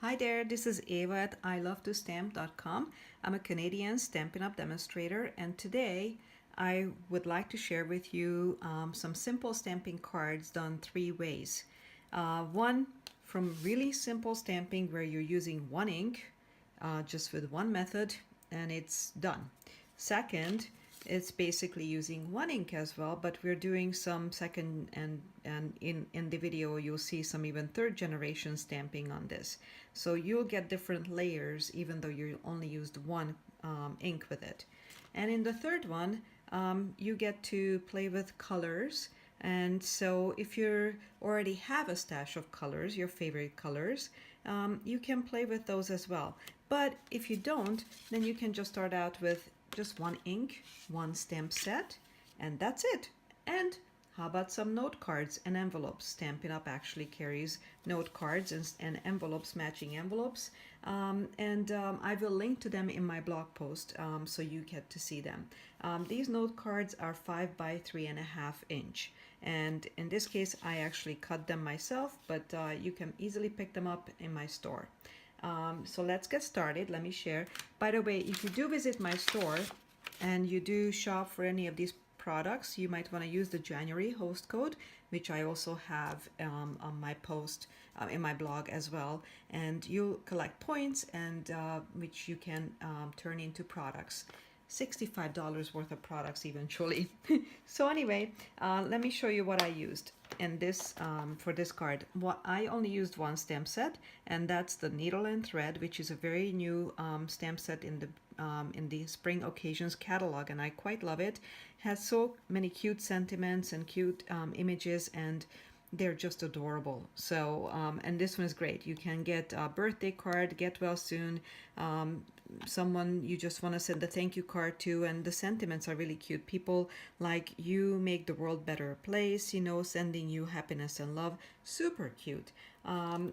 Hi there, this is Ava at ilovetostamp.com. I'm a Canadian Stampin' Up! Demonstrator, and today I would like to share with you some simple stamping cards done three ways. One from really simple stamping where you're using one ink, just with one method, and it's done. Second, it's basically using one ink as well, but we're doing some second and in the video you'll see some even third generation stamping on this. So you'll get different layers even though you only used one ink with it. And in the third one, you get to play with colors. And so if you already have a stash of colors, your favorite colors, you can play with those as well. But if you don't, then you can just start out with just one ink, one stamp set, and that's it. And how about some note cards and envelopes? Stampin' Up! Actually carries note cards and envelopes, matching envelopes. I will link to them in my blog post so you get to see them. These note cards are 5 by 3.5 inch. And in this case, I actually cut them myself, but you can easily pick them up in my store. So let's get started. Let me share. By the way, if you do visit my store and you do shop for any of these products, you might want to use the January host code, which I also have on my post in my blog as well. And you'll collect points and which you can turn into products. $65 worth of products eventually. So anyway, let me show you what I used in this for this card. What I only used one stamp set, and that's the Needle and Thread, which is a very new stamp set in the Spring Occasions catalog, and I quite love it. It has so many cute sentiments and cute images, and they're just adorable. So and this one is great. You can get a birthday card, get well soon, someone you just want to send a thank you card to, and the sentiments are really cute. People like, you make the world better place, you know, sending you happiness and love. Super cute.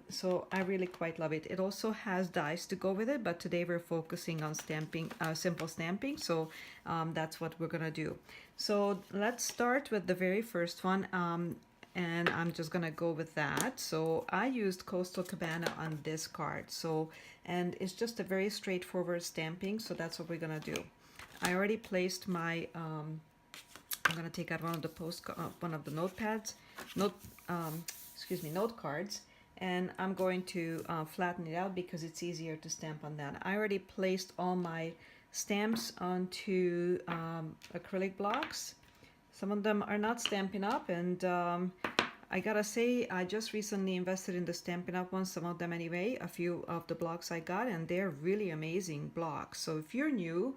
So I really quite love it. It also has dies to go with it, but today we're focusing on stamping, simple stamping, so that's what we're gonna do. So let's start with the very first one. And I'm just gonna go with that. So I used Coastal Cabana on this card. So, and it's just a very straightforward stamping. So that's what we're gonna do. I already placed my, I'm gonna take out one of the one of the notepads, note cards, and I'm going to flatten it out because it's easier to stamp on that. I already placed all my stamps onto acrylic blocks. Some of them are not Stampin' Up! And I gotta say, I just recently invested in the Stampin' Up! Ones, some of them anyway, a few of the blocks I got, and they're really amazing blocks. So if you're new,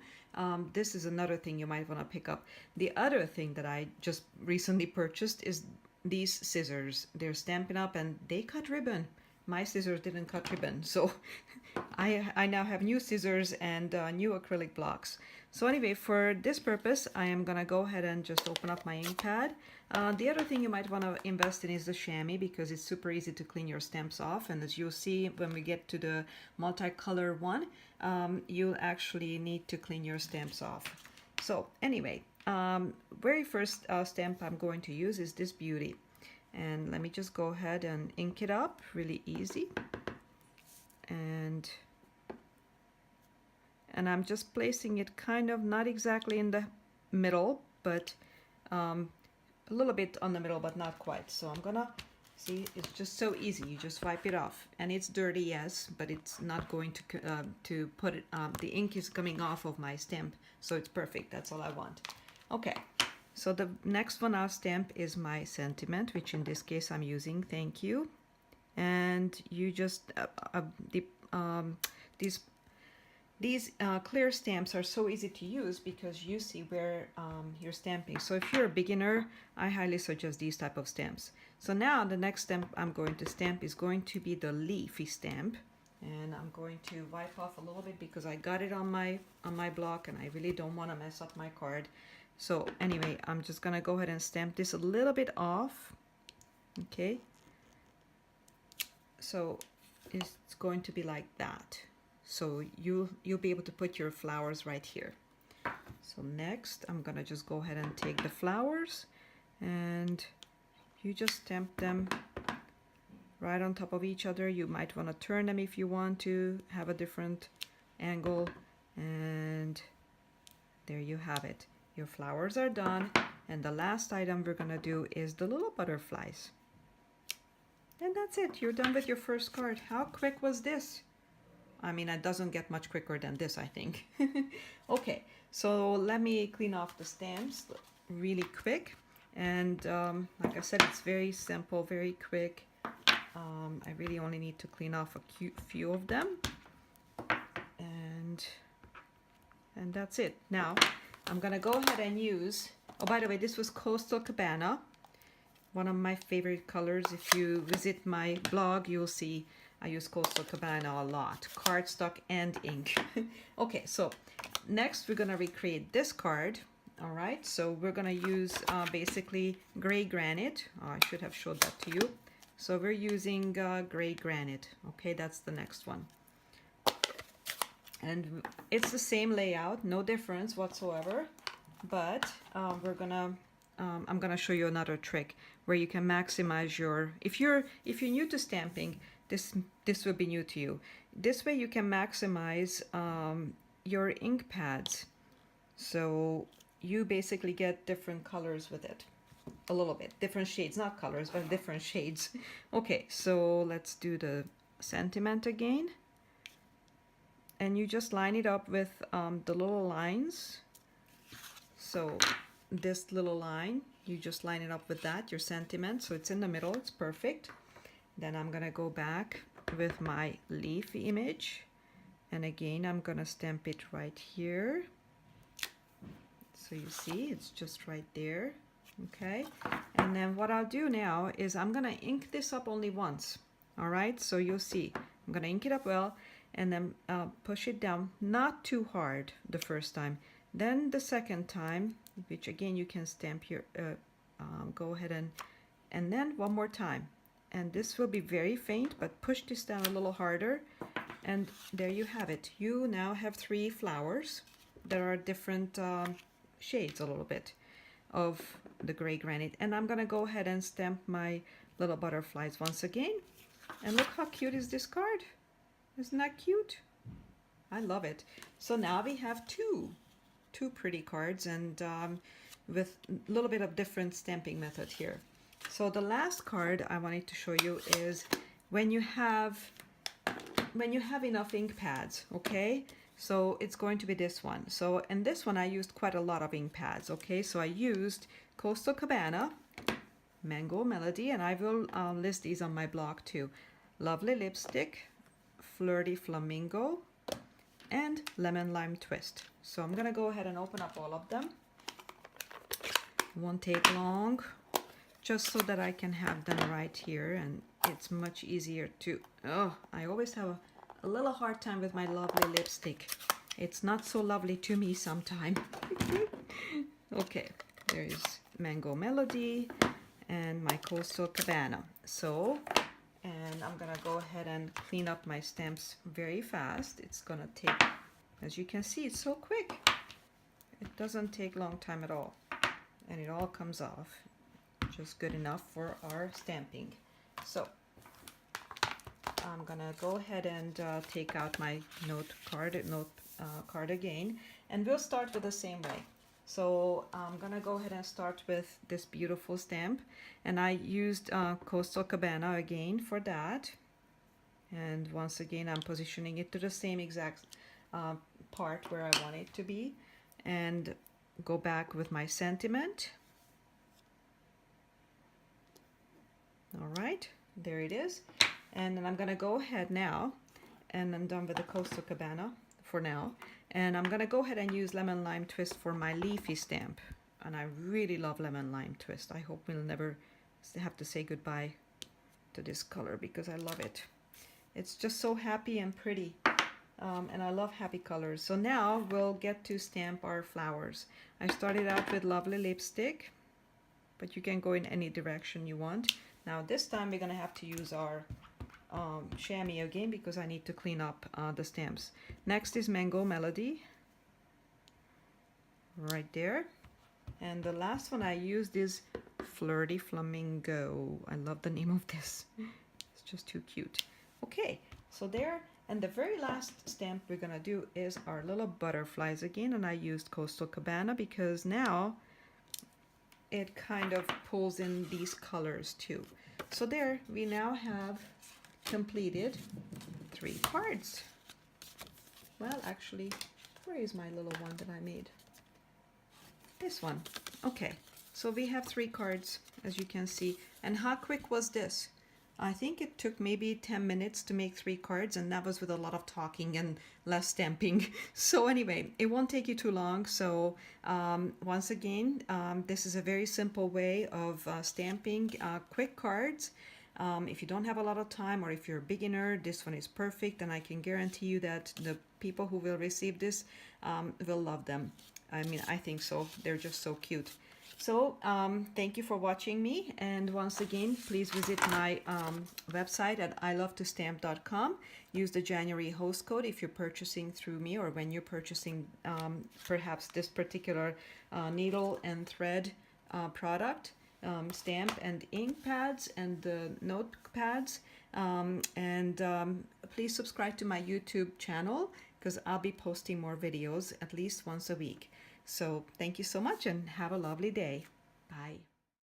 this is another thing you might want to pick up. The other thing that I just recently purchased is these scissors. They're Stampin' Up! And they cut ribbon. My scissors didn't cut ribbon, so I now have new scissors and new acrylic blocks. So anyway, for this purpose, I am gonna go ahead and just open up my ink pad. The other thing you might want to invest in is the chamois, because it's super easy to clean your stamps off. And as you'll see when we get to the multicolor one, you'll actually need to clean your stamps off. So anyway, very first stamp I'm going to use is this beauty. And let me just go ahead and ink it up, really easy. And I'm just placing it kind of not exactly in the middle, but a little bit on the middle, but not quite. So I'm gonna, see, it's just so easy. You just wipe it off, and it's dirty, yes, but it's not going to put it, the ink is coming off of my stamp, so it's perfect. That's all I want. Okay. So the next one I'll stamp is my sentiment, which in this case I'm using thank you. And you just, these clear stamps are so easy to use because you see where you're stamping. So if you're a beginner, I highly suggest these type of stamps. So now the next stamp I'm going to stamp is going to be the leafy stamp. And I'm going to wipe off a little bit because I got it on my block and I really don't want to mess up my card. So anyway, I'm just gonna go ahead and stamp this a little bit off. Okay. So it's going to be like that. So you'll be able to put your flowers right here. So next, I'm gonna just go ahead and take the flowers, and you just stamp them right on top of each other. You might want to turn them if you want to have a different angle. And there you have it. Your flowers are done. And the last item we're gonna do is the little butterflies. And that's it. You're done with your first card. How quick was this? I mean, it doesn't get much quicker than this, I think. Okay, so let me clean off the stamps really quick. And like I said, it's very simple, very quick. I really only need to clean off a few of them. And that's it. Now, I'm gonna go ahead and use, oh, by the way, this was Coastal Cabana, one of my favorite colors. If you visit my blog, you'll see I use Coastal Cabana a lot, cardstock and ink. Okay, so next we're gonna recreate this card. All right, so we're gonna use basically gray granite. Oh, I should have showed that to you. So we're using gray granite. Okay, that's the next one. And it's the same layout, no difference whatsoever. But I'm gonna show you another trick where you can maximize your, if you're new to stamping, this will be new to you. This way you can maximize your ink pads. So you basically get different colors with it. A little bit, different shades, not colors, but different shades. Okay, so let's do the sentiment again. And you just line it up with the little lines. So this little line, you just line it up with that, your sentiment, so it's in the middle, it's perfect. Then I'm gonna go back with my leaf image, and again I'm gonna stamp it right here. So you see, it's just right there. Okay, and then what I'll do now is I'm gonna ink this up only once. All right, so you'll see I'm gonna ink it up well, and then push it down, not too hard the first time. Then the second time, which again you can stamp here, go ahead and then one more time. And this will be very faint, but push this down a little harder. And there you have it. You now have 3 flowers that are different shades a little bit of the gray granite. And I'm gonna go ahead and stamp my little butterflies once again. And look how cute is this card. Isn't that cute? I love it. So now we have two pretty cards, and with a little bit of different stamping method here. So the last card I wanted to show you is when you have enough ink pads, okay? So it's going to be this one. So in this one I used quite a lot of ink pads, okay? So I used Coastal Cabana, Mango Melody, and I will list these on my blog too. Lovely Lipstick, Flirty Flamingo, and Lemon Lime Twist. So I'm gonna go ahead and open up all of them. Won't take long, just so that I can have them right here, and it's much easier to, I always have a little hard time with my lovely lipstick. It's not so lovely to me sometimes. Okay, there's Mango Melody and my Coastal Cabana. So, and I'm gonna go ahead and clean up my stamps very fast. It's gonna take, as you can see, it's so quick. It doesn't take long time at all. And it all comes off. Just good enough for our stamping. So I'm gonna go ahead and take out my note card again, and we'll start with the same way. So I'm gonna go ahead and start with this beautiful stamp, and I used Coastal Cabana again for that. And once again I'm positioning it to the same exact part where I want it to be, and go back with my sentiment. All right, there it is. And then I'm gonna go ahead now, and I'm done with the Coastal Cabana for now. And I'm gonna go ahead and use Lemon Lime Twist for my leafy stamp. And I really love Lemon Lime Twist. I hope we'll never have to say goodbye to this color because I love it. It's just so happy and pretty. And I love happy colors. So now we'll get to stamp our flowers. I started out with Lovely Lipstick, but you can go in any direction you want. Now this time we're gonna have to use our chamois again because I need to clean up the stamps. Next is Mango Melody, right there. And the last one I used is Flirty Flamingo. I love the name of this. It's just too cute. Okay, so there, and the very last stamp we're gonna do is our little butterflies again, and I used Coastal Cabana because now it kind of pulls in these colors too. So there, we now have completed 3 cards. Well, actually, where is my little one that I made? This one. Okay, so we have 3 cards, as you can see. And how quick was this? I think it took maybe 10 minutes to make 3 cards, and that was with a lot of talking and less stamping. So anyway, it won't take you too long. So once again, this is a very simple way of stamping quick cards. If you don't have a lot of time, or if you're a beginner, this one is perfect, and I can guarantee you that the people who will receive this will love them. I mean, I think so. They're just so cute. So thank you for watching me, and once again, please visit my website at ilovetostamp.com. Use the January host code if you're purchasing through me, or when you're purchasing perhaps this particular needle and thread product, stamp and ink pads and the notepads. Please subscribe to my YouTube channel, because I'll be posting more videos at least once a week. So thank you so much, and have a lovely day. Bye.